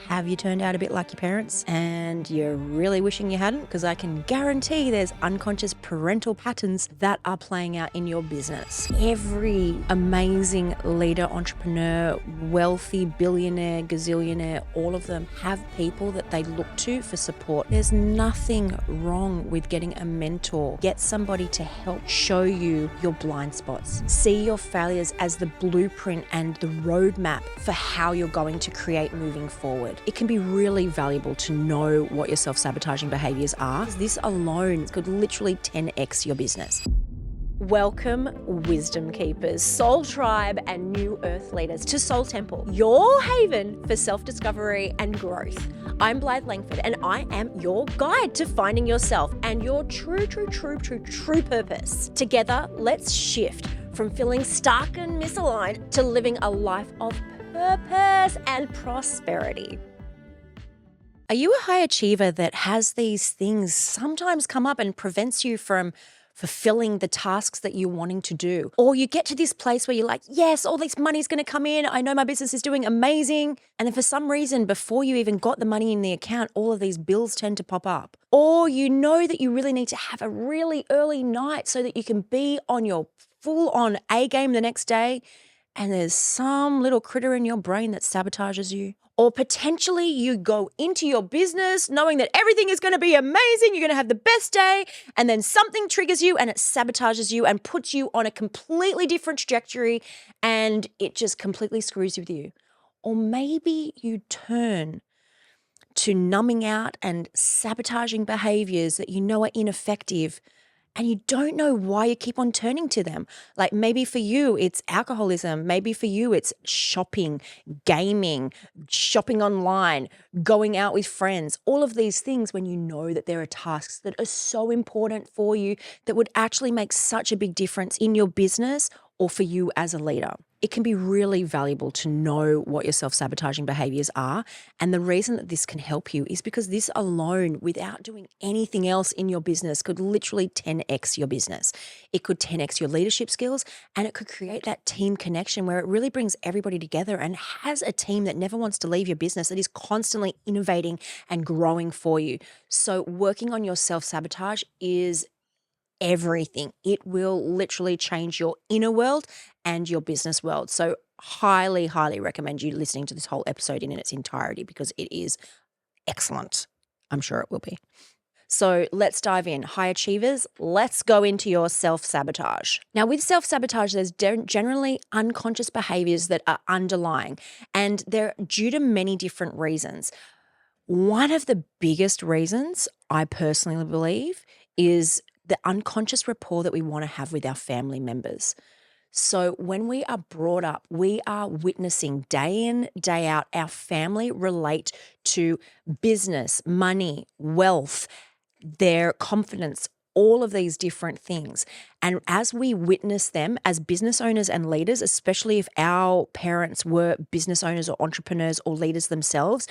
Have you turned out a bit like your parents and you're really wishing you hadn't? Because I can guarantee there's unconscious parental patterns that are playing out in your business. Every amazing leader, entrepreneur, wealthy billionaire, gazillionaire, all of them have people that they look to for support. There's nothing wrong with getting a mentor. Get somebody to help show you your blind spots. See your failures as the blueprint and the roadmap for how you're going to create moving forward. It can be really valuable to know what your self-sabotaging behaviors are. This alone could literally 10x your business. Welcome, wisdom keepers, soul tribe, and new earth leaders to Soul Temple, your haven for self-discovery and growth. I'm Blythe Langford, and I am your guide to finding yourself and your true purpose. Together, let's shift from feeling stuck and misaligned to living a life of purpose and prosperity. Are you a high achiever that has these things sometimes come up and prevents you from fulfilling the tasks that you're wanting to do? Or you get to this place where you're like, yes, all this money's going to come in. I know my business is doing amazing. And then for some reason, before you even got the money in the account, all of these bills tend to pop up. Or you know that you really need to have a really early night so that you can be on your full-on A game the next day. And there's some little critter in your brain that sabotages you. Or potentially you go into your business knowing that everything is going to be amazing, you're going to have the best day, and then something triggers you and it sabotages you and puts you on a completely different trajectory and it just completely screws with you. Or maybe you turn to numbing out and sabotaging behaviors that you know are ineffective, and you don't know why you keep on turning to them. Like maybe for you, it's alcoholism. Maybe for you, it's shopping, gaming, shopping online, going out with friends, all of these things when you know that there are tasks that are so important for you that would actually make such a big difference in your business or for you as a leader. It can be really valuable to know what your self-sabotaging behaviors are. And the reason that this can help you is because this alone, without doing anything else in your business, could literally 10x your business. It could 10x your leadership skills, and it could create that team connection where it really brings everybody together and has a team that never wants to leave your business, that is constantly innovating and growing for you. So working on your self-sabotage is everything. It will literally change your inner world and your business world. So highly recommend you listening to this whole episode in its entirety because it is excellent. I'm sure it will be. So let's dive in. High achievers, let's go into your self-sabotage. Now with self-sabotage, there's generally unconscious behaviors that are underlying, and they're due to many different reasons. One of the biggest reasons I personally believe is the unconscious rapport that we want to have with our family members. So when we are brought up, we are witnessing day in, day out, our family relate to business, money, wealth, their confidence, all of these different things. And as we witness them as business owners and leaders, especially if our parents were business owners or entrepreneurs or leaders themselves,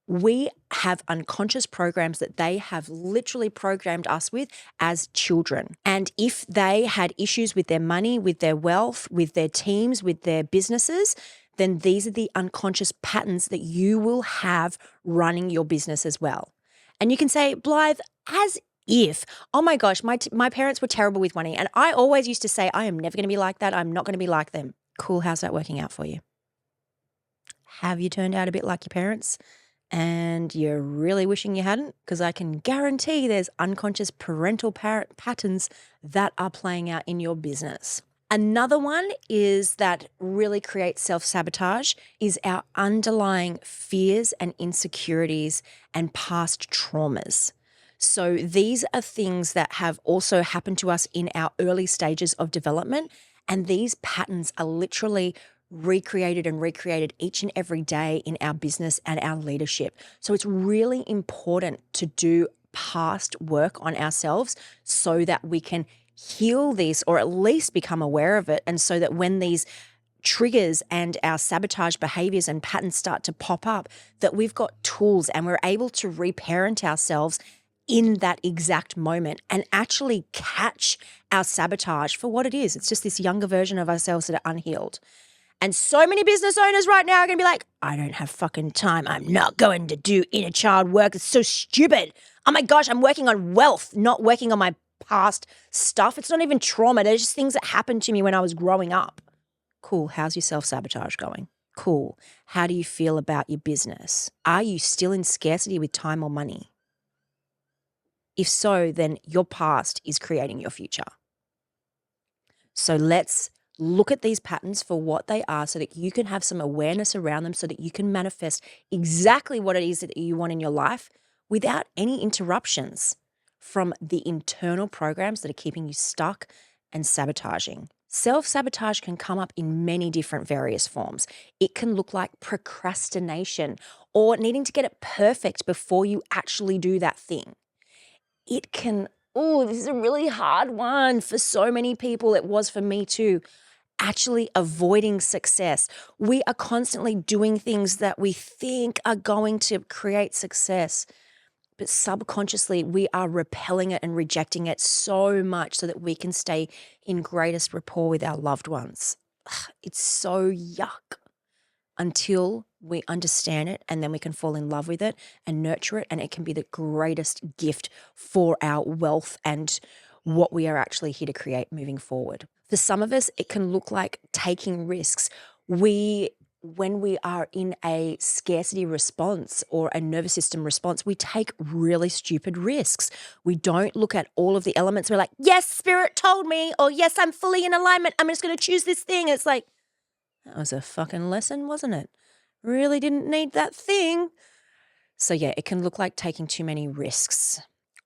we have unconscious programs that they have literally programmed us with as children. And if they had issues with their money, with their wealth, with their teams, with their businesses, then these are the unconscious patterns that you will have running your business as well. And you can say, Blythe, as if, oh my gosh, my parents were terrible with money. And I always used to say, I am never going to be like that. I'm not going to be like them. Cool. How's that working out for you? Have you turned out a bit like your parents? And you're really wishing you hadn't? Because I can guarantee there's unconscious parental patterns that are playing out in your business. Another one is that really creates self-sabotage is our underlying fears and insecurities and past traumas. So these are things that have also happened to us in our early stages of development, and these patterns are literally recreated each and every day in our business and our leadership. So it's really important to do past work on ourselves so that we can heal this or at least become aware of it. And so that when these triggers and our sabotage behaviors and patterns start to pop up, that we've got tools and we're able to reparent ourselves in that exact moment and actually catch our sabotage for what it is. It's just this younger version of ourselves that are unhealed. And so many business owners right now are going to be like, I don't have fucking time. I'm not going to do inner child work. It's so stupid. Oh my gosh, I'm working on wealth, not working on my past stuff. It's not even trauma. They're just things that happened to me when I was growing up. Cool. How's your self-sabotage going? Cool. How do you feel about your business? Are you still in scarcity with time or money? If so, then your past is creating your future. So let's look at these patterns for what they are so that you can have some awareness around them so that you can manifest exactly what it is that you want in your life without any interruptions from the internal programs that are keeping you stuck and sabotaging. Self-sabotage can come up in many different various forms. It can look like procrastination or needing to get it perfect before you actually do that thing. It can, this is a really hard one for so many people. It was for me too. Actually avoiding success. We are constantly doing things that we think are going to create success, but subconsciously we are repelling it and rejecting it so much so that we can stay in greatest rapport with our loved ones. It's so yuck until we understand it, and then we can fall in love with it and nurture it, and it can be the greatest gift for our wealth and what we are actually here to create moving forward. For some of us, it can look like taking risks. When we are in a scarcity response or a nervous system response, we take really stupid risks. We don't look at all of the elements. We're like, yes, spirit told me, or yes, I'm fully in alignment. I'm just going to choose this thing. It's like, that was a fucking lesson, wasn't it? Really didn't need that thing. So yeah, it can look like taking too many risks.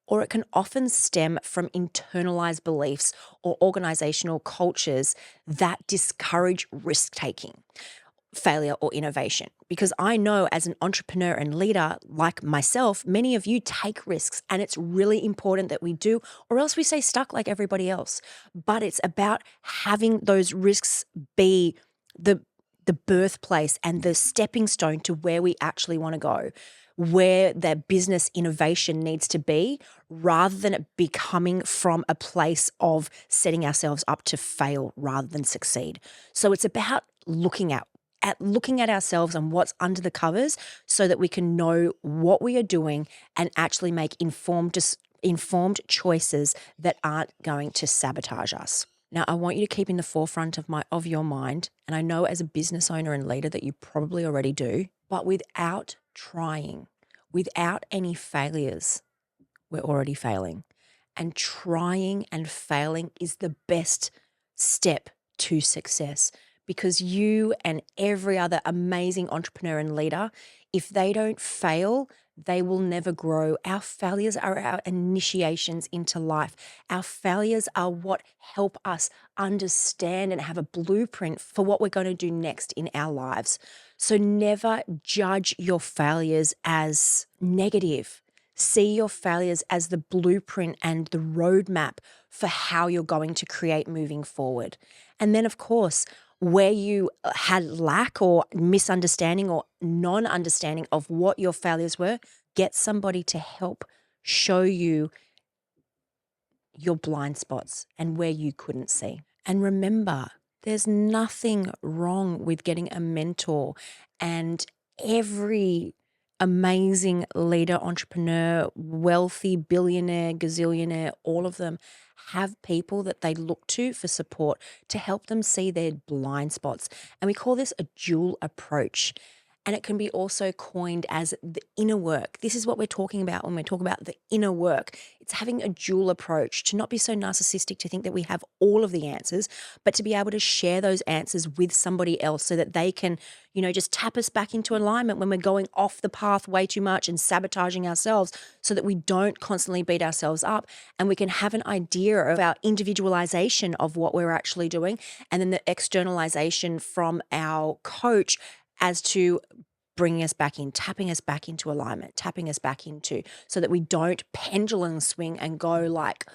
Or it can often stem from internalized beliefs or organizational cultures that discourage risk-taking, failure, or innovation. Because I know as an entrepreneur and leader like myself, many of you take risks, and it's really important that we do, or else we stay stuck like everybody else. But it's about having those risks be the birthplace and the stepping stone to where we actually want to go, where the business innovation needs to be, rather than it becoming from a place of setting ourselves up to fail rather than succeed. So it's about looking at ourselves and what's under the covers so that we can know what we are doing and actually make informed choices that aren't going to sabotage us. Now, I want you to keep in the forefront of your mind, and I know as a business owner and leader that you probably already do, but without trying, without any failures, we're already failing. And trying and failing is the best step to success, because you and every other amazing entrepreneur and leader, if they don't fail, they will never grow. Our failures are our initiations into life. Our failures are what help us understand and have a blueprint for what we're going to do next in our lives. So never judge your failures as negative. See your failures as the blueprint and the roadmap for how you're going to create moving forward. And then, of course, where you had lack or misunderstanding or non-understanding of what your failures were, get somebody to help show you your blind spots and where you couldn't see. And remember, there's nothing wrong with getting a mentor, and every amazing leader, entrepreneur, wealthy, billionaire, gazillionaire, all of them have people that they look to for support to help them see their blind spots. And we call this a dual approach. And it can be also coined as the inner work. This is what we're talking about when we talk about the inner work. It's having a dual approach, to not be so narcissistic to think that we have all of the answers, but to be able to share those answers with somebody else so that they can, just tap us back into alignment when we're going off the path way too much and sabotaging ourselves, so that we don't constantly beat ourselves up, and we can have an idea of our individualization of what we're actually doing, and then the externalization from our coach as to bringing us back in, tapping us back into alignment, tapping us back into, so that we don't pendulum swing and go like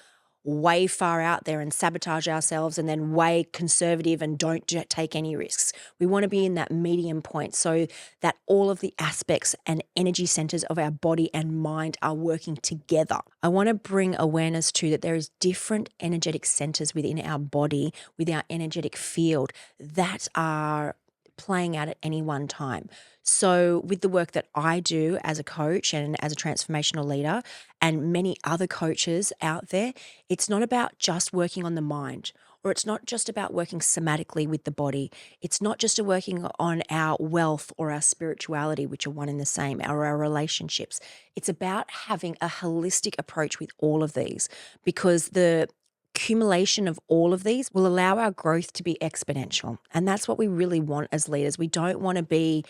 way far out there and sabotage ourselves, and then way conservative and don't take any risks. We want to be in that medium point so that all of the aspects and energy centers of our body and mind are working together. I want to bring awareness to that there is different energetic centers within our body, with our energetic field, that are playing out at any one time. So with the work that I do as a coach and as a transformational leader and many other coaches out there, it's not about just working on the mind, or it's not just about working somatically with the body. It's not just working on our wealth or our spirituality, which are one and the same, or our relationships. It's about having a holistic approach with all of these, because the accumulation of all of these will allow our growth to be exponential. And that's what we really want as leaders. We don't want to be,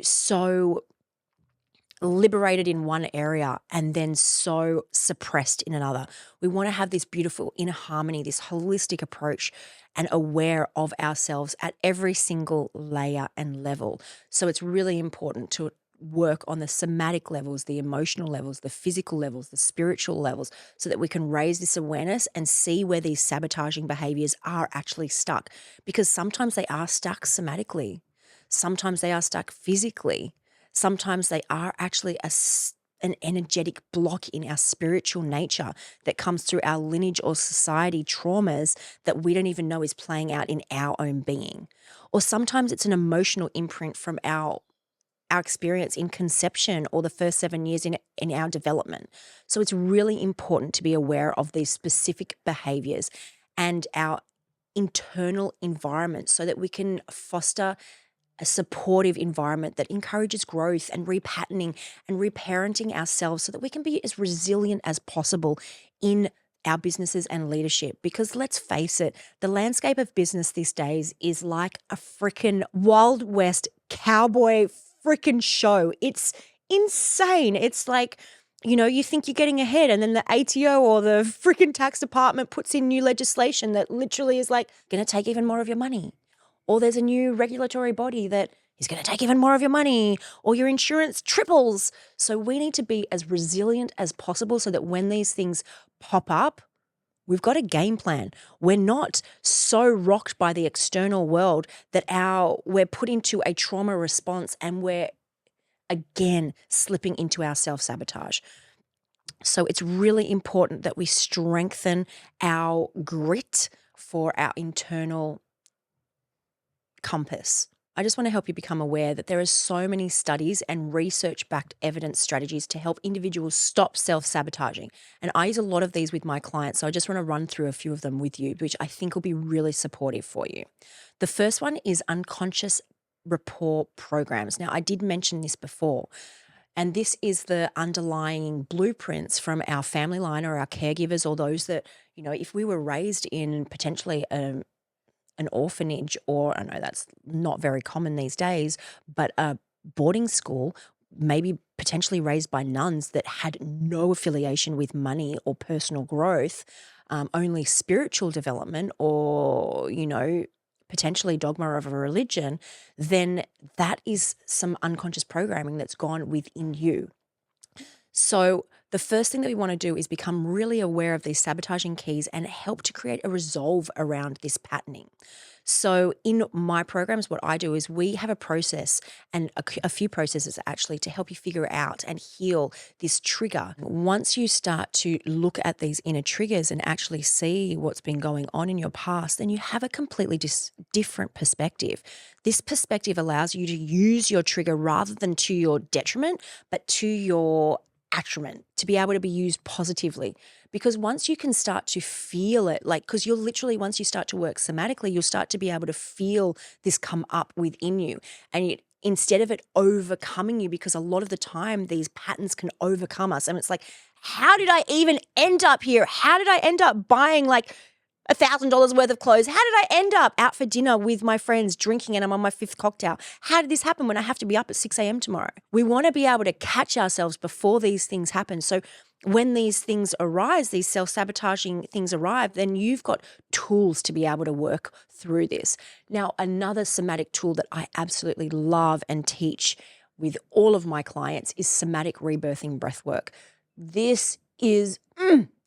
so liberated in one area and then so suppressed in another. We want to have this beautiful inner harmony, this holistic approach, and aware of ourselves at every single layer and level. So it's really important to work on the somatic levels, the emotional levels, the physical levels, the spiritual levels, so that we can raise this awareness and see where these sabotaging behaviors are actually stuck. Because sometimes they are stuck somatically, sometimes they are stuck physically, sometimes they are actually an energetic block in our spiritual nature that comes through our lineage or society traumas that we don't even know is playing out in our own being. Or sometimes it's an emotional imprint from our experience in conception or the first 7 years in our development. So it's really important to be aware of these specific behaviors and our internal environment so that we can foster a supportive environment that encourages growth and repatterning and reparenting ourselves so that we can be as resilient as possible in our businesses and leadership. Because let's face it, the landscape of business these days is like a freaking Wild West cowboy freaking show. It's insane. It's like, you think you're getting ahead, and then the ATO or the freaking tax department puts in new legislation that literally is like going to take even more of your money. Or there's a new regulatory body that is going to take even more of your money, or your insurance triples. So we need to be as resilient as possible so that when these things pop up, we've got a game plan. We're not so rocked by the external world that we're put into a trauma response and we're again slipping into our self-sabotage. So it's really important that we strengthen our grit for our internal compass. I just want to help you become aware that there are so many studies and research-backed evidence strategies to help individuals stop self-sabotaging. And I use a lot of these with my clients, so I just want to run through a few of them with you, which I think will be really supportive for you. The first one is unconscious rapport programs. Now, I did mention this before, and this is the underlying blueprints from our family line or our caregivers, or those that, if we were raised in potentially an orphanage, or I know that's not very common these days, but a boarding school, maybe potentially raised by nuns that had no affiliation with money or personal growth, only spiritual development, or, potentially dogma of a religion, then that is some unconscious programming that's gone within you. So the first thing that we want to do is become really aware of these sabotaging keys and help to create a resolve around this patterning. So in my programs, what I do is we have a process, and a few processes actually, to help you figure out and heal this trigger. Once you start to look at these inner triggers and actually see what's been going on in your past, then you have a completely different perspective. This perspective allows you to use your trigger rather than to your detriment, but to your attriment, to be able to be used positively. Because once you can start to feel it, because you'll literally, once you start to work somatically, you'll start to be able to feel this come up within you. And instead of it overcoming you, because a lot of the time these patterns can overcome us. And it's like, how did I even end up here? How did I end up buying $1,000 worth of clothes? How did I end up out for dinner with my friends drinking and I'm on my 5th cocktail? How did this happen when I have to be up at 6 a.m. tomorrow? We want to be able to catch ourselves before these things happen. So when these things arise, these self-sabotaging things arrive, then you've got tools to be able to work through this. Now, another somatic tool that I absolutely love and teach with all of my clients is somatic rebirthing breathwork. This is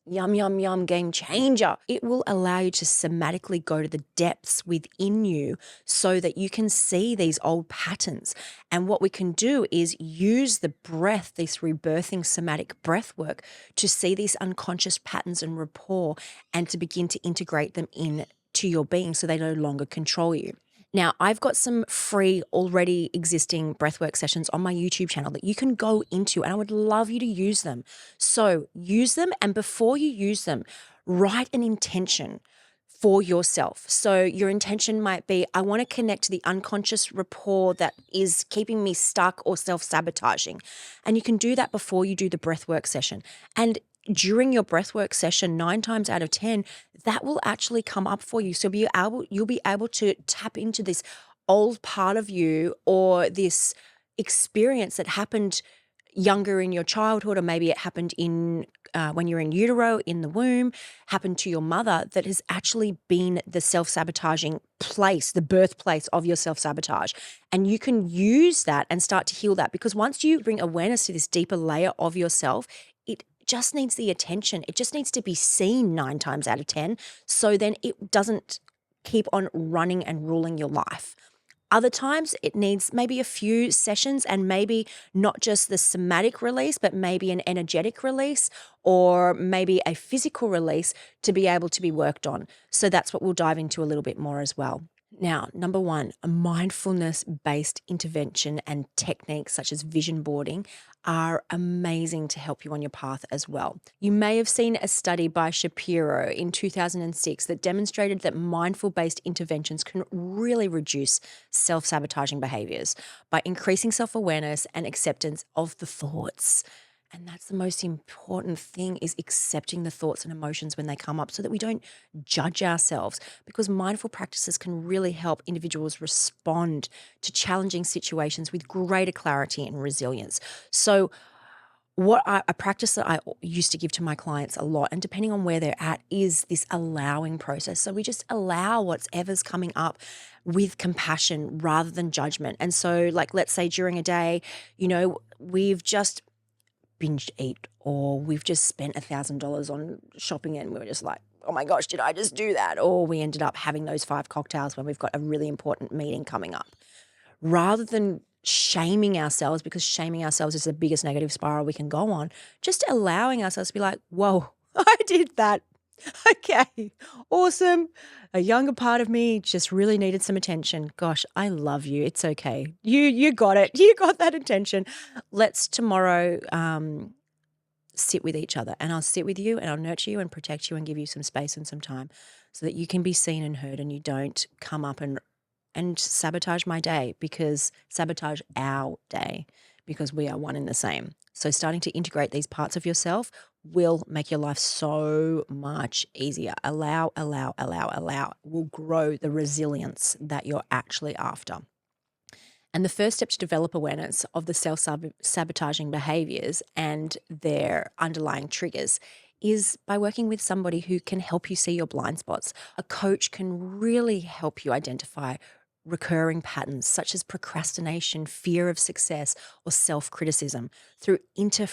yum, yum, yum, game changer. It will allow you to somatically go to the depths within you so that you can see these old patterns. And what we can do is use the breath, this rebirthing somatic breath work, to see these unconscious patterns and rapport and to begin to integrate them into your being so they no longer control you. Now, I've got some free already existing breathwork sessions on my YouTube channel that you can go into, and I would love you to use them. So use them, and before you use them, write an intention for yourself. So your intention might be, I want to connect to the unconscious rapport that is keeping me stuck or self-sabotaging. And you can do that before you do the breathwork session. And during your breathwork session, 9 times out of 10, that will actually come up for you. So you'll be able to tap into this old part of you, or this experience that happened younger in your childhood, or maybe it happened in when you're in utero, in the womb, happened to your mother, that has actually been the self-sabotaging place, the birthplace of your self-sabotage. And you can use that and start to heal that, because once you bring awareness to this deeper layer of yourself, it just needs the attention. It just needs to be seen 9 times out of 10. So then it doesn't keep on running and ruling your life. Other times it needs maybe a few sessions, and maybe not just the somatic release, but maybe an energetic release, or maybe a physical release to be able to be worked on. So that's what we'll dive into a little bit more as well. Now, number 1, a mindfulness-based intervention and techniques such as vision boarding are amazing to help you on your path as well. You may have seen a study by Shapiro in 2006 that demonstrated that mindful-based interventions can really reduce self-sabotaging behaviors by increasing self-awareness and acceptance of the thoughts. And that's the most important thing, is accepting the thoughts and emotions when they come up, so that we don't judge ourselves, because mindful practices can really help individuals respond to challenging situations with greater clarity and resilience. So a practice that I used to give to my clients a lot, and depending on where they're at, is this allowing process. So we just allow whatever's coming up with compassion rather than judgment. And so, like, let's say during a day, we've just binge eat, or we've just spent $1,000 on shopping, and we're just like, oh my gosh, did I just do that? Or we ended up having those 5 cocktails when we've got a really important meeting coming up. Rather than shaming ourselves, because shaming ourselves is the biggest negative spiral we can go on, just allowing ourselves to be like, whoa, I did that. Okay, awesome. A younger part of me just really needed some attention. Gosh, I love you. It's okay. You got it. You got that attention. Let's tomorrow sit with each other, and I'll sit with you, and I'll nurture you and protect you and give you some space and some time, so that you can be seen and heard, and you don't come up and sabotage my day, because sabotage our day, because we are one and the same. So starting to integrate these parts of yourself will make your life so much easier. Allow will grow the resilience that you're actually after. And the first step to develop awareness of the self-sabotaging behaviors and their underlying triggers is by working with somebody who can help you see your blind spots. A coach can really help you identify recurring patterns such as procrastination, fear of success, or self-criticism through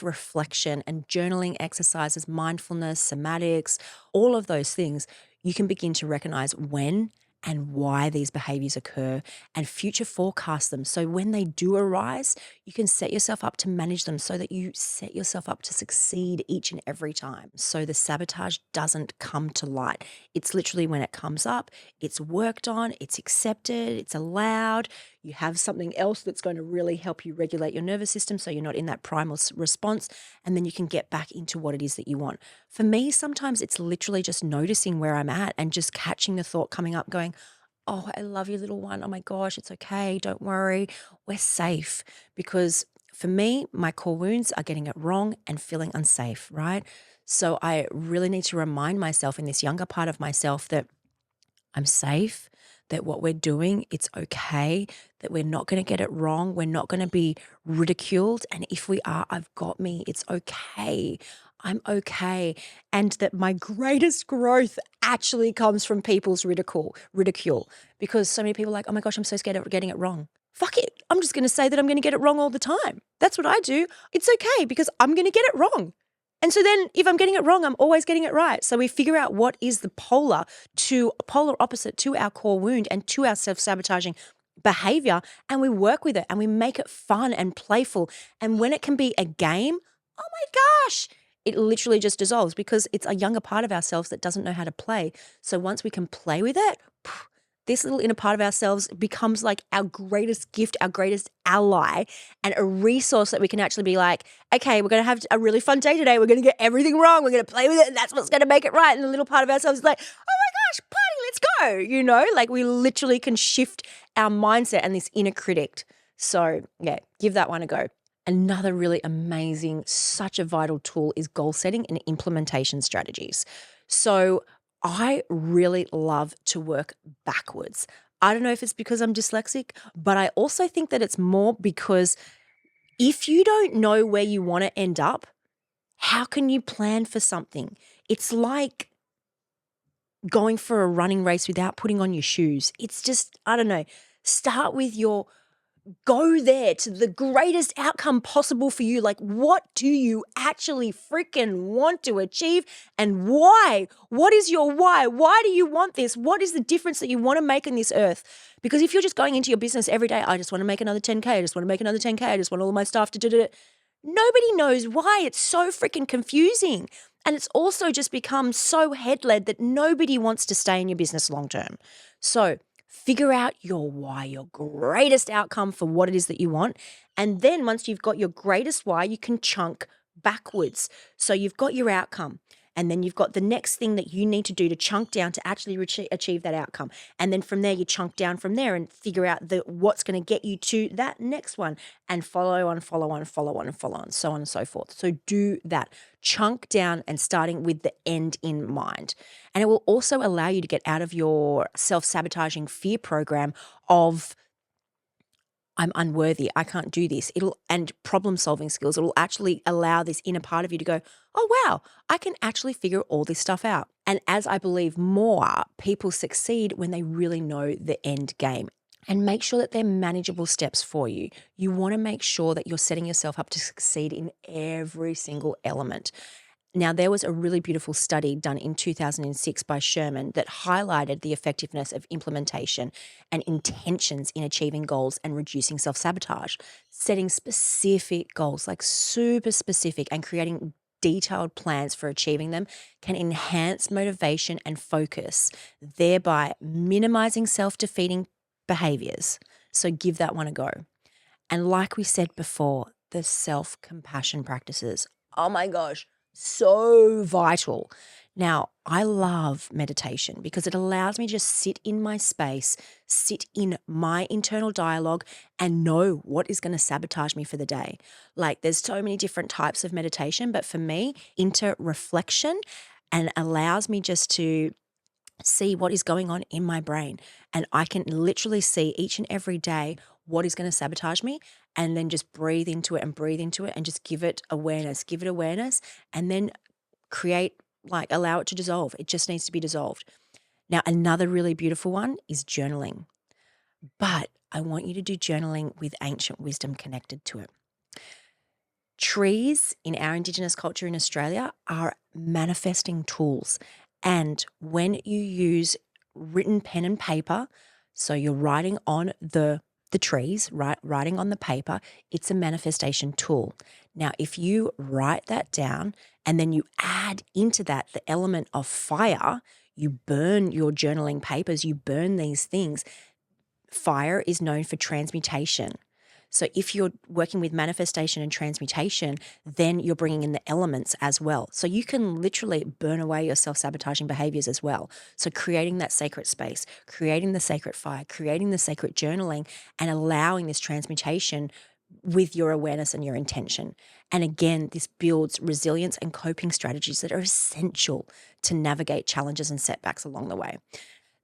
reflection and journaling exercises, mindfulness, somatics, all of those things. You can begin to recognize when and why these behaviors occur, and future forecast them. So when they do arise, you can set yourself up to manage them, so that you set yourself up to succeed each and every time. So the sabotage doesn't come to light. It's literally, when it comes up, it's worked on, it's accepted, it's allowed. You have something else that's going to really help you regulate your nervous system, so you're not in that primal response, and then you can get back into what it is that you want. For me, sometimes it's literally just noticing where I'm at and just catching the thought coming up, going, oh, I love you, little one. Oh my gosh, it's okay. Don't worry. We're safe. Because for me, my core wounds are getting it wrong and feeling unsafe, right? So I really need to remind myself, in this younger part of myself, that I'm safe, that what we're doing, it's okay, that we're not going to get it wrong. We're not going to be ridiculed. And if we are, I've got me. It's okay. I'm okay. And that my greatest growth actually comes from people's ridicule, because so many people are like, oh my gosh, I'm so scared of getting it wrong. Fuck it. I'm just going to say that I'm going to get it wrong all the time. That's what I do. It's okay, because I'm going to get it wrong. And so then if I'm getting it wrong, I'm always getting it right. So we figure out what is the polar opposite to our core wound and to our self-sabotaging behavior, and we work with it, and we make it fun and playful. And when it can be a game, oh my gosh, it literally just dissolves, because it's a younger part of ourselves that doesn't know how to play. So once we can play with it, this little inner part of ourselves becomes like our greatest gift, our greatest ally, and a resource that we can actually be like, okay, we're going to have a really fun day today. We're going to get everything wrong. We're going to play with it. And that's what's going to make it right. And the little part of ourselves is like, oh my gosh, party, let's go. Like we literally can shift our mindset and this inner critic. So yeah, give that one a go. Another really amazing, such a vital tool is goal setting and implementation strategies. So I really love to work backwards. I don't know if it's because I'm dyslexic, but I also think that it's more because if you don't know where you want to end up, how can you plan for something? It's like going for a running race without putting on your shoes. It's just, I don't know, start with go there to the greatest outcome possible for you. Like, what do you actually freaking want to achieve and why? What is your why? Why do you want this? What is the difference that you want to make on this earth? Because if you're just going into your business every day, I just want to make another 10K, I just want to make another 10K, I just want all of my staff to do it. Nobody knows why. It's so freaking confusing. And it's also just become so head-led that nobody wants to stay in your business long term. So figure out your why, your greatest outcome for what it is that you want. And then once you've got your greatest why, you can chunk backwards. So you've got your outcome. And then you've got the next thing that you need to do to chunk down to actually achieve that outcome. And then from there, you chunk down from there and figure out what's going to get you to that next one and follow on, so on and so forth. So do that. Chunk down and starting with the end in mind. And it will also allow you to get out of your self-sabotaging fear program of I'm unworthy, I can't do this. And problem solving skills. It'll actually allow this inner part of you to go, oh wow, I can actually figure all this stuff out. And as I believe more, people succeed when they really know the end game. And make sure that they're manageable steps for you. You want to make sure that you're setting yourself up to succeed in every single element. Now, there was a really beautiful study done in 2006 by Sherman that highlighted the effectiveness of implementation and intentions in achieving goals and reducing self-sabotage. Setting specific goals, like super specific, and creating detailed plans for achieving them can enhance motivation and focus, thereby minimizing self-defeating behaviors. So give that one a go. And like we said before, the self-compassion practices. Oh my gosh. So vital. Now, I love meditation because it allows me to just sit in my space, sit in my internal dialogue and know what is going to sabotage me for the day. Like there's so many different types of meditation, but for me, reflection and allows me just to see what is going on in my brain. And I can literally see each and every day what is going to sabotage me and then just breathe into it and just give it awareness, and then allow it to dissolve. It just needs to be dissolved. Now, another really beautiful one is journaling. But I want you to do journaling with ancient wisdom connected to it. Trees in our Indigenous culture in Australia are manifesting tools. And when you use written pen and paper, so you're writing on the trees, writing on the paper, it's a manifestation tool. Now, if you write that down and then you add into that the element of fire, you burn your journaling papers, you burn these things. Fire is known for transmutation. So if you're working with manifestation and transmutation, then you're bringing in the elements as well. So you can literally burn away your self-sabotaging behaviors as well. So creating that sacred space, creating the sacred fire, creating the sacred journaling, and allowing this transmutation with your awareness and your intention. And again, this builds resilience and coping strategies that are essential to navigate challenges and setbacks along the way.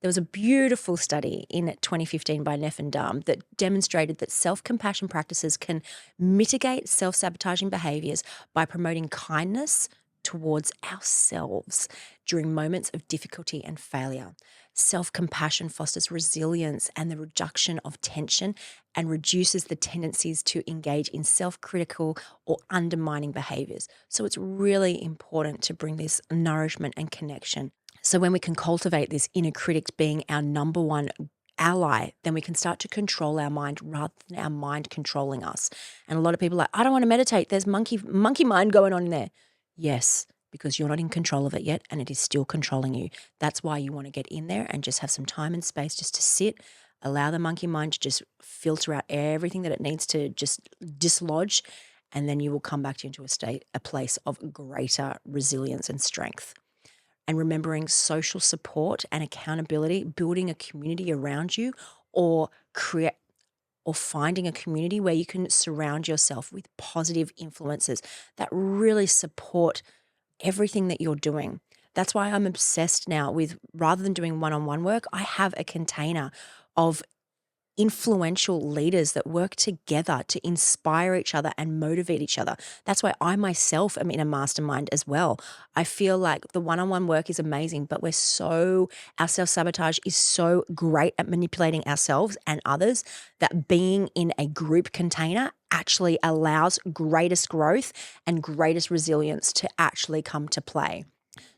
There was a beautiful study in 2015 by Neff and Dam that demonstrated that self-compassion practices can mitigate self-sabotaging behaviors by promoting kindness towards ourselves during moments of difficulty and failure. Self-compassion fosters resilience and the reduction of tension and reduces the tendencies to engage in self-critical or undermining behaviors. So it's really important to bring this nourishment and connection. So when we can cultivate this inner critic being our number one ally, then we can start to control our mind rather than our mind controlling us. And a lot of people are like, I don't want to meditate. There's monkey mind going on in there. Yes, because you're not in control of it yet and it is still controlling you. That's why you want to get in there and just have some time and space just to sit, allow the monkey mind to just filter out everything that it needs to just dislodge, and then you will come back into a place of greater resilience and strength. And remembering social support and accountability, building a community around you, or finding a community where you can surround yourself with positive influences that really support everything that you're doing. That's why I'm obsessed now with, rather than doing one-on-one work, I have a container of influential leaders that work together to inspire each other and motivate each other. That's why I myself am in a mastermind as well. I feel like the one-on-one work is amazing, but our self-sabotage is so great at manipulating ourselves and others that being in a group container actually allows greatest growth and greatest resilience to actually come to play.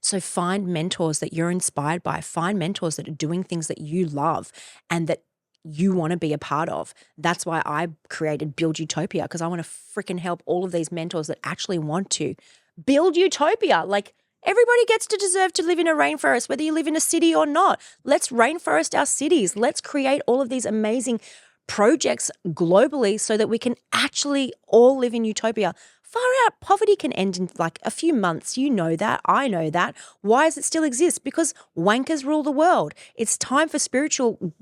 So find mentors that you're inspired by. Find mentors that are doing things that you love and that you want to be a part of. That's why I created Build Utopia, because I want to freaking help all of these mentors that actually want to build utopia. Like, everybody gets to deserve to live in a rainforest, whether you live in a city or not. Let's rainforest our cities. Let's create all of these amazing projects globally so that we can actually all live in utopia. Far out, poverty can end in like a few months. You know that. I know that. Why does it still exist? Because wankers rule the world. It's time for spiritual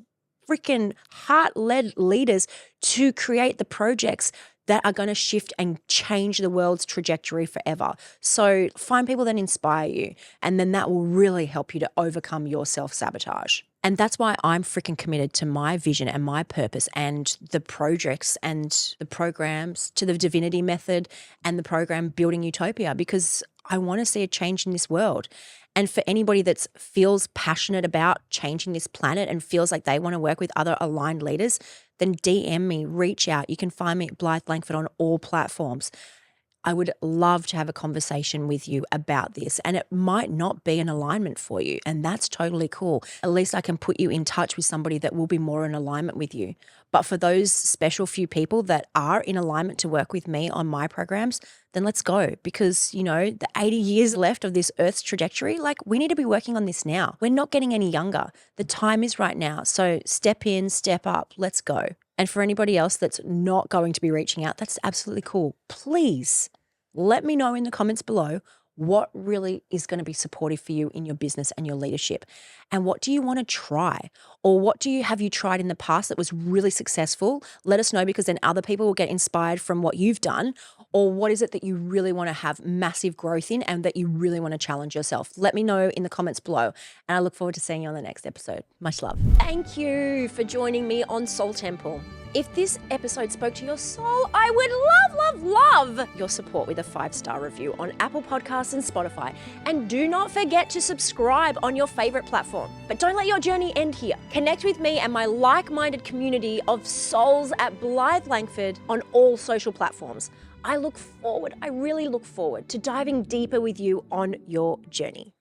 freaking heart-led leaders to create the projects that are going to shift and change the world's trajectory forever. So find people that inspire you, and then that will really help you to overcome your self-sabotage. And that's why I'm freaking committed to my vision and my purpose and the projects and the programs, to the Divinity Method and the program Building Utopia, because I want to see a change in this world. And for anybody that feels passionate about changing this planet and feels like they want to work with other aligned leaders, then DM me, reach out. You can find me at Blythe Langford on all platforms. I would love to have a conversation with you about this, and it might not be an alignment for you, and that's totally cool. At least I can put you in touch with somebody that will be more in alignment with you. But for those special few people that are in alignment to work with me on my programs, then let's go, because, you know, the 80 years left of this Earth's trajectory, like, we need to be working on this now. We're not getting any younger. The time is right now. So step in, step up, let's go. And for anybody else that's not going to be reaching out, that's absolutely cool. Please let me know in the comments below what really is going to be supportive for you in your business and your leadership. And what do you want to try? Or what have you tried in the past that was really successful? Let us know, because then other people will get inspired from what you've done. Or what is it that you really want to have massive growth in and that you really want to challenge yourself? Let me know in the comments below. And I look forward to seeing you on the next episode. Much love. Thank you for joining me on Soul Temple. If this episode spoke to your soul, I would love your support with a 5-star review on Apple Podcasts and Spotify. And do not forget to subscribe on your favorite platform. But don't let your journey end here. Connect with me and my like-minded community of souls at Blythe Langford on all social platforms. I really look forward to diving deeper with you on your journey.